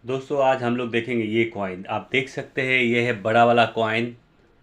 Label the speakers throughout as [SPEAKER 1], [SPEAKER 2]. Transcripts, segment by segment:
[SPEAKER 1] दोस्तों आज हम लोग देखेंगे ये कॉइन। आप देख सकते हैं ये है बड़ा वाला कॉइन।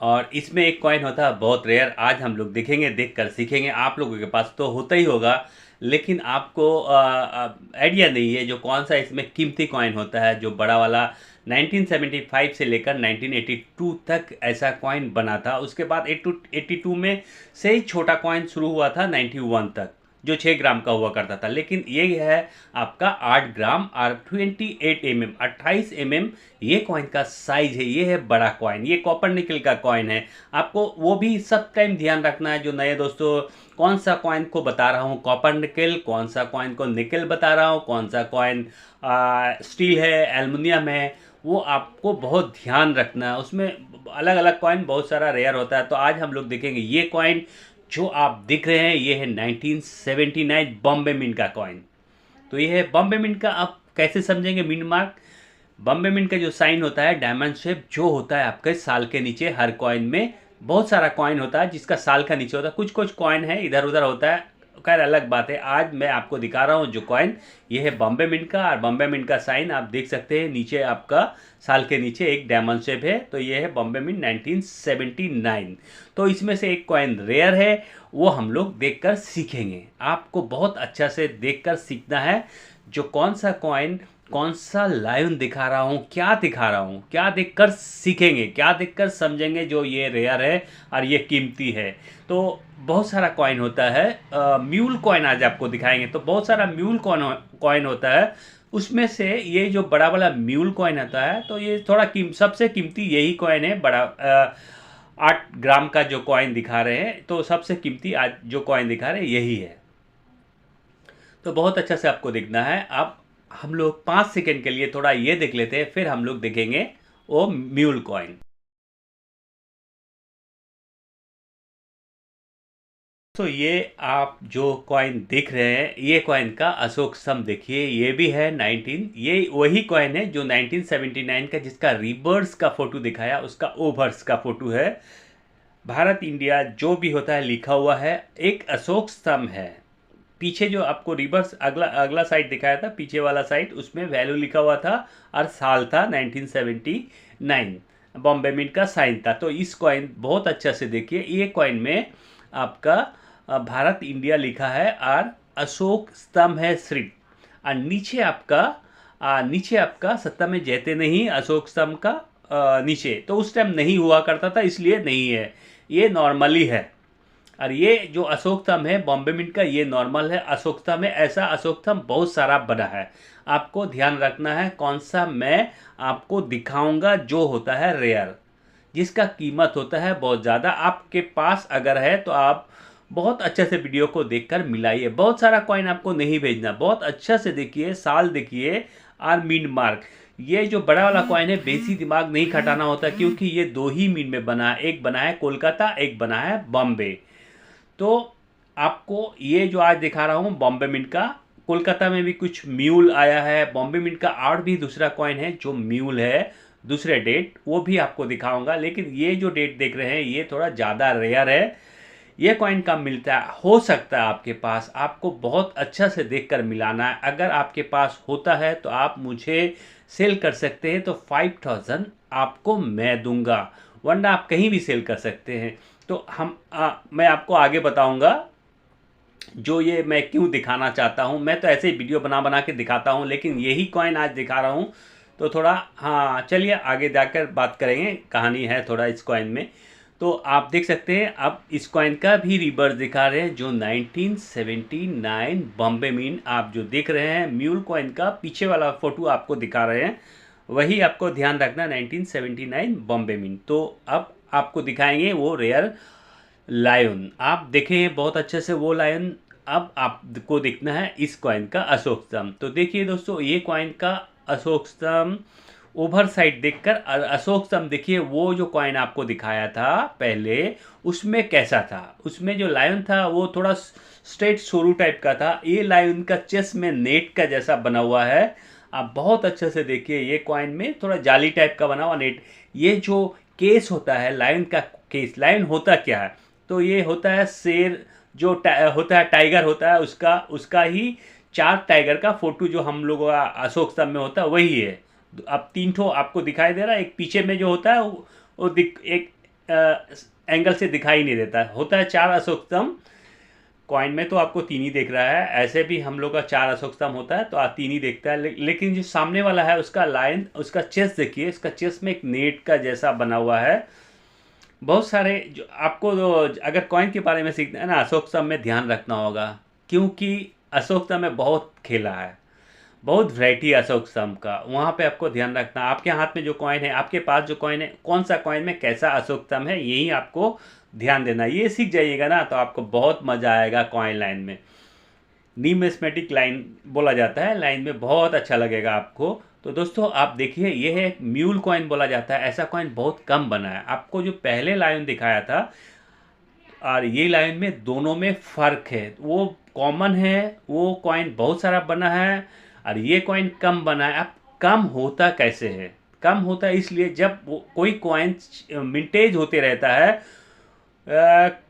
[SPEAKER 1] और इसमें एक कॉइन होता है बहुत रेयर। आज हम लोग देखेंगे, देखकर सीखेंगे। आप लोगों के पास तो होता ही होगा, लेकिन आपको आइडिया नहीं है जो कौन सा इसमें कीमती कॉइन होता है जो बड़ा वाला 1975 से लेकर 1982 तक ऐसा कॉइन बना था। उसके बाद 82 में से ही छोटा कॉइन शुरू हुआ था 91 तक, जो 6 ग्राम का हुआ करता था। लेकिन ये है आपका 8 ग्राम और 28 mm, 28 mm ये कॉइन का साइज है। ये है बड़ा कॉइन, ये कॉपर निकल का कॉइन है। आपको वो भी सब टाइम ध्यान रखना है जो नए दोस्तों, कौन सा कॉइन को बता रहा हूँ कॉपर निकल, कौन सा कॉइन को निकल बता रहा हूँ, कौन सा कॉइन स्टील है, एल्युमिनियम है, वो आपको बहुत ध्यान रखना है। उसमें अलग अलग कॉइन बहुत सारा रेयर होता है। तो आज हम लोग देखेंगे ये कॉइन जो आप दिख रहे हैं, ये है 1979 बॉम्बे मिंट का कॉइन। तो ये है बॉम्बे मिंट का। आप कैसे समझेंगे मिंट मार्क? बॉम्बे मिंट का जो साइन होता है डायमंड शेप जो होता है आपके साल के नीचे, हर कॉइन में बहुत सारा कॉइन होता है जिसका साल का नीचे होता है। कुछ कुछ कॉइन है इधर उधर होता है, खैर अलग बात है। आज मैं आपको दिखा रहा हूँ जो कॉइन, ये है बॉम्बे मिंट का। और बॉम्बे मिंट का साइन आप देख सकते हैं नीचे, आपका साल के नीचे एक डायमंड शेप है। तो ये है बॉम्बे मिंट 1979। तो इसमें से एक कॉइन रेयर है, वो हम लोग देखकर सीखेंगे। आपको बहुत अच्छा से देखकर सीखना है जो कौन सा कॉइन, कौन सा लायन दिखा रहा हूँ, क्या दिखा रहा हूँ, क्या देखकर सीखेंगे, क्या देखकर समझेंगे जो ये रेयर है और ये कीमती है। तो बहुत सारा कॉइन होता है। म्यूल कॉइन आज आपको दिखाएंगे। तो बहुत सारा म्यूल कॉइन होता है। उसमें से ये जो बड़ा वाला म्यूल कॉइन होता है, तो ये थोड़ा सबसे कीमती यही कॉइन है। बड़ा 8 ग्राम का जो कॉइन दिखा रहे हैं, तो सबसे कीमती आज जो कॉइन दिखा रहे हैं यही है। तो बहुत अच्छा से आपको देखना है। अब हम लोग 5 सेकेंड के लिए थोड़ा ये देख लेते हैं, फिर हम लोग देखेंगे वो म्यूल कॉइन। तो ये आप जो कॉइन देख रहे हैं, ये कॉइन का अशोक स्तंभ देखिए। ये भी है 19, ये वही कॉइन है जो 1979 का, जिसका रिवर्स का फोटो दिखाया उसका ओवर्स का फोटो है। भारत इंडिया जो भी होता है लिखा हुआ है, एक अशोक स्तंभ है। पीछे जो आपको रिवर्स अगला अगला साइड दिखाया था, पीछे वाला साइड, उसमें वैल्यू लिखा हुआ था और साल था 1979। बॉम्बे मिंट का साइन था। तो इस कॉइन बहुत अच्छा से देखिए, ये कॉइन में आपका भारत इंडिया लिखा है और अशोक स्तंभ है सिर्फ। और नीचे आपका सत्ता में जैते नहीं अशोक स्तंभ का नीचे, तो उस टाइम नहीं हुआ करता था इसलिए नहीं है, ये नॉर्मली है। और ये जो अशोक स्तंभ है बॉम्बे मिंट का, ये नॉर्मल है। अशोक स्तंभ है, ऐसा अशोक स्तंभ बहुत सारा बना है। आपको ध्यान रखना है कौन सा मैं आपको दिखाऊंगा जो होता है रेयर, जिसका कीमत होता है बहुत ज़्यादा। आपके पास अगर है तो आप बहुत अच्छे से वीडियो को देखकर मिलाइए। बहुत सारा कॉइन आपको नहीं भेजना, बहुत अच्छा से देखिए, साल देखिए और मिंट मार्क। ये जो बड़ा वाला कॉइन है बेसी दिमाग नहीं खटाना होता, क्योंकि ये दो ही मिंट में बना है। एक बना है कोलकाता, एक बना है बॉम्बे। तो आपको ये जो आज दिखा रहा हूँ बॉम्बे मिंट का, कोलकाता में भी कुछ म्यूल आया है। बॉम्बे मिंट का और भी दूसरा कॉइन है जो म्यूल है, दूसरे डेट, वो भी आपको दिखाऊंगा। लेकिन ये जो डेट देख रहे हैं ये थोड़ा ज़्यादा रेयर है। ये कॉइन कम मिलता है, हो सकता है आपके पास। आपको बहुत अच्छा से देखकर मिलाना है। अगर आपके पास होता है तो आप मुझे सेल कर सकते हैं, तो 5000 आपको मैं दूंगा, वरना आप कहीं भी सेल कर सकते हैं। तो मैं आपको आगे बताऊंगा जो ये मैं क्यों दिखाना चाहता हूँ। मैं तो ऐसे ही वीडियो बना बना के दिखाता हूँ, लेकिन यही कॉइन आज दिखा रहा हूँ। तो थोड़ा, हाँ चलिए आगे जाकर बात करेंगे, कहानी है थोड़ा इस कॉइन में। तो आप देख सकते हैं अब इस कॉइन का भी रिवर्स दिखा रहे हैं जो 1979 बॉम्बे मिंट। आप जो देख रहे हैं म्यूल कॉइन का पीछे वाला फोटो आपको दिखा रहे हैं, वही आपको ध्यान रखना 1979 बॉम्बे मिंट। तो अब आपको दिखाएंगे वो रेयर लायन। आप देखें बहुत अच्छे से वो लायन। अब आपको देखना है इस कॉइन का अशोक स्तंभ। तो देखिए दोस्तों, ये कॉइन का अशोक स्तंभ ओवर साइड देखकर अशोक स्तंभ देखिए। वो जो कॉइन आपको दिखाया था पहले, उसमें कैसा था, उसमें जो लायन था वो थोड़ा स्ट्रेट सोरू टाइप का था। ये लायन का चेस्ट में नेट का जैसा बना हुआ है। आप बहुत अच्छे से देखिए, ये कॉइन में थोड़ा जाली टाइप का बना हुआ नेट। ये जो केस होता है लायन का, केस लायन होता क्या है, तो ये होता है शेर जो होता है, टाइगर होता है, उसका उसका ही 4 टाइगर का फोटो जो हम लोगों का अशोक स्तंभ में होता है वही है। अब 3 ठो आपको दिखाई दे रहा है, एक पीछे में जो होता है वो एक एंगल से दिखाई नहीं देता, होता है 4 अशोक स्तंभ। कॉइन में तो आपको 3 ही दिख रहा है, ऐसे भी हम लोग का 4 अशोक स्तंभ होता है तो आप 3 ही देखता है। लेकिन जो सामने वाला है उसका लाइन, उसका चेस्ट देखिए, उसका चेस्ट में एक नेट का जैसा बना हुआ है। बहुत सारे जो आपको अगर कॉइन के बारे में सीखना है ना, अशोक स्तंभ में ध्यान रखना होगा, क्योंकि अशोक स्तंभ में बहुत खेला है, बहुत वैरायटी है अशोक स्तंभ का। वहाँ पे आपको ध्यान रखना, आपके हाथ में जो कॉइन है, आपके पास जो कॉइन है, कौन सा कॉइन में कैसा अशोक स्तंभ है, यही आपको ध्यान देना। ये सीख जाइएगा ना तो आपको बहुत मज़ा आएगा कॉइन लाइन में। न्यूमिस्मेटिक लाइन बोला जाता है, लाइन में बहुत अच्छा लगेगा आपको। तो दोस्तों आप देखिए, ये है म्यूल कॉइन बोला जाता है, ऐसा कॉइन बहुत कम बना है। आपको जो पहले लाइन दिखाया था और ये लाइन में दोनों में फ़र्क है, वो कॉमन है, वो कॉइन बहुत सारा बना है और ये कॉइन कम बना है। अब कम होता कैसे है? कम होता है इसलिए जब कोई कॉइन मिंटेज होते रहता है,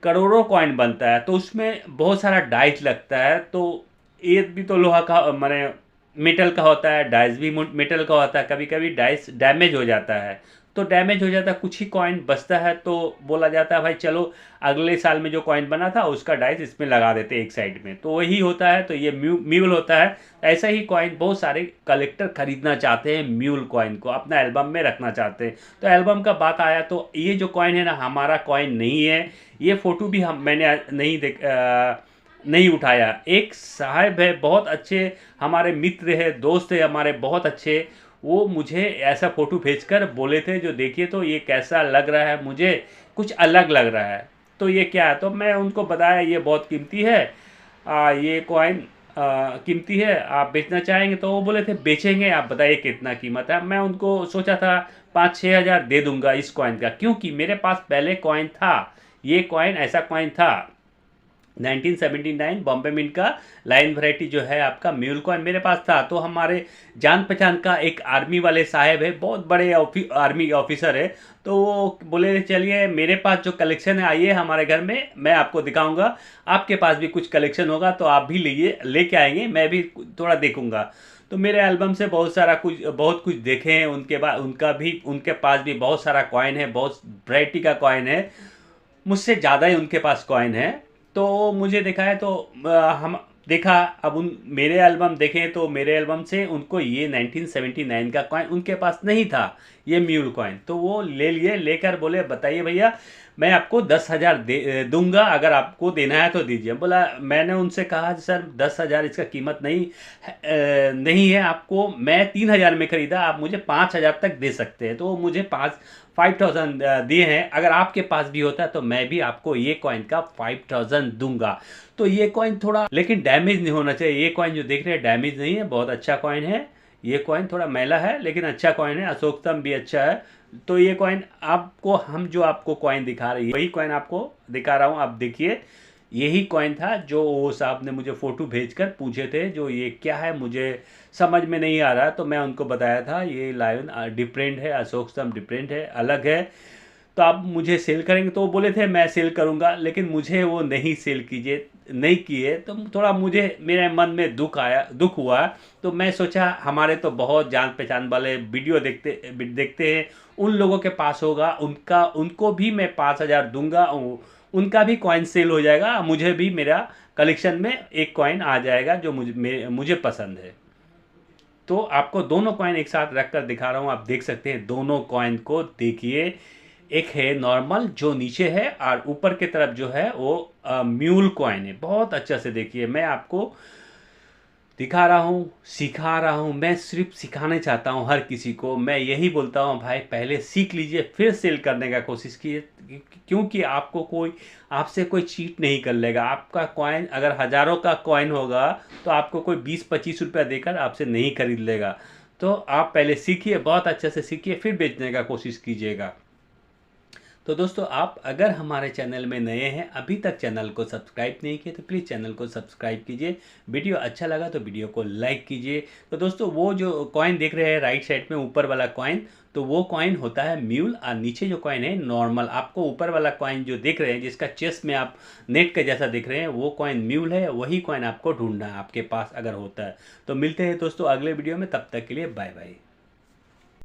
[SPEAKER 1] करोड़ों कॉइन बनता है तो उसमें बहुत सारा डाइस लगता है। तो ये भी तो लोहा का माने मेटल का होता है, डाइस भी मेटल का होता है। कभी कभी डाइस डैमेज हो जाता है, तो डैमेज हो जाता है, कुछ ही कॉइन बचता है, तो बोला जाता है भाई चलो अगले साल में जो कॉइन बना था उसका डाइस इसमें लगा देते हैं एक साइड में, तो वही होता है। तो ये म्यूल होता है। ऐसा ही कॉइन बहुत सारे कलेक्टर खरीदना चाहते हैं, म्यूल कॉइन को अपना एल्बम में रखना चाहते हैं। तो एल्बम का बात आया तो ये जो कॉइन है ना, हमारा कॉइन नहीं है। ये फ़ोटो भी मैंने नहीं उठाया। एक साहब है बहुत अच्छे, हमारे मित्र है, दोस्त है हमारे बहुत अच्छे, वो मुझे ऐसा फ़ोटो भेजकर बोले थे जो देखिए तो ये कैसा लग रहा है, मुझे कुछ अलग लग रहा है, तो ये क्या है। तो मैं उनको बताया ये बहुत कीमती है, ये कॉइन कीमती है, आप बेचना चाहेंगे? तो वो बोले थे बेचेंगे, आप बताइए कितना कीमत है। मैं उनको सोचा था 5-6 हज़ार दे दूंगा इस कॉइन का, क्योंकि मेरे पास पहले कॉइन था। ये कॉइन ऐसा कॉइन था 1979 बॉम्बे मिंट का, लाइन वैरायटी जो है आपका म्यूल कॉइन मेरे पास था। तो हमारे जान पहचान का एक आर्मी वाले साहब है, बहुत बड़े आर्मी ऑफिसर है, तो वो बोले चलिए मेरे पास जो कलेक्शन है आइए हमारे घर में, मैं आपको दिखाऊंगा, आपके पास भी कुछ कलेक्शन होगा तो आप भी लेके आएंगे, मैं भी थोड़ा देखूंगा। तो मेरे एल्बम से बहुत कुछ देखे हैं। उनके बाद उनके पास भी बहुत सारा कॉइन है, बहुत वैरायटी का कॉइन है, मुझसे ज़्यादा ही उनके पास कॉइन है। तो मुझे देखा है तो हम देखा, अब उन मेरे एल्बम देखें तो मेरे एल्बम से उनको ये 1979 का कॉइन उनके पास नहीं था, ये म्यूल कॉइन। तो वो लेकर बोले बताइए भैया मैं आपको 10,000 दूंगा, अगर आपको देना है तो दीजिए। बोला, मैंने उनसे कहा सर 10,000 इसका कीमत नहीं है आपको, मैं 3,000 में ख़रीदा, आप मुझे 5,000 तक दे सकते हैं। तो वो मुझे 5,000 दिए हैं, अगर आपके पास भी होता है तो मैं भी आपको ये कॉइन का 5,000 दूंगा। तो ये कॉइन थोड़ा लेकिन डैमेज नहीं होना चाहिए। ये कॉइन जो देख रहे हैं डैमेज नहीं है, बहुत अच्छा कॉइन है। ये कॉइन थोड़ा मैला है लेकिन अच्छा कॉइन है, अशोक स्तंभ भी अच्छा है। तो ये कॉइन आपको जो आपको कॉइन दिखा रही है वही कॉइन आपको दिखा रहा हूँ, आप देखिए। यही कॉइन था जो वो साहब ने मुझे फ़ोटो भेजकर पूछे थे जो ये क्या है, मुझे समझ में नहीं आ रहा। तो मैं उनको बताया था ये लायन डिफरेंट है, अशोक स्तंभ डिफरेंट है, अलग है, तो आप मुझे सेल करेंगे? तो वो बोले थे मैं सेल करूंगा, लेकिन मुझे वो नहीं किए। तो थोड़ा मुझे मेरे मन में दुख हुआ। तो मैं सोचा हमारे तो बहुत जान पहचान वाले वीडियो देखते हैं, उन लोगों के पास होगा, उनको भी मैं 5,000 दूंगा, उनका भी कॉइन सेल हो जाएगा, मुझे भी मेरा कलेक्शन में एक कॉइन आ जाएगा जो मुझे पसंद है। तो आपको दोनों कॉइन एक साथ रखकर दिखा रहा हूँ, आप देख सकते हैं दोनों कॉइन को देखिए। एक है नॉर्मल जो नीचे है और ऊपर की तरफ जो है वो म्यूल कॉइन है। बहुत अच्छा से देखिए, मैं आपको दिखा रहा हूँ, सिखा रहा हूँ, मैं सिर्फ सिखाना चाहता हूँ हर किसी को। मैं यही बोलता हूँ भाई पहले सीख लीजिए फिर सेल करने का कोशिश कीजिए, क्योंकि आपसे कोई चीट नहीं कर लेगा। आपका कॉइन अगर हज़ारों का कॉइन होगा तो आपको कोई 20-25 रुपया देकर आपसे नहीं खरीद लेगा। तो आप पहले सीखिए, बहुत अच्छे से सीखिए, फिर बेचने का कोशिश कीजिएगा। तो दोस्तों आप अगर हमारे चैनल में नए हैं, अभी तक चैनल को सब्सक्राइब नहीं किए तो प्लीज़ चैनल को सब्सक्राइब कीजिए। वीडियो अच्छा लगा तो वीडियो को लाइक कीजिए। तो दोस्तों वो जो कॉइन देख रहे हैं राइट साइड में ऊपर वाला कॉइन, तो वो कॉइन होता है म्यूल, और नीचे जो कॉइन है नॉर्मल। आपको ऊपर वाला कॉइन जो देख रहे हैं जिसका चेस्ट में आप नेट के जैसा देख रहे हैं वो कॉइन म्यूल है, वही कॉइन आपको ढूंढना है आपके पास अगर होता है। तो मिलते हैं दोस्तों अगले वीडियो में, तब तक के लिए बाय बाय।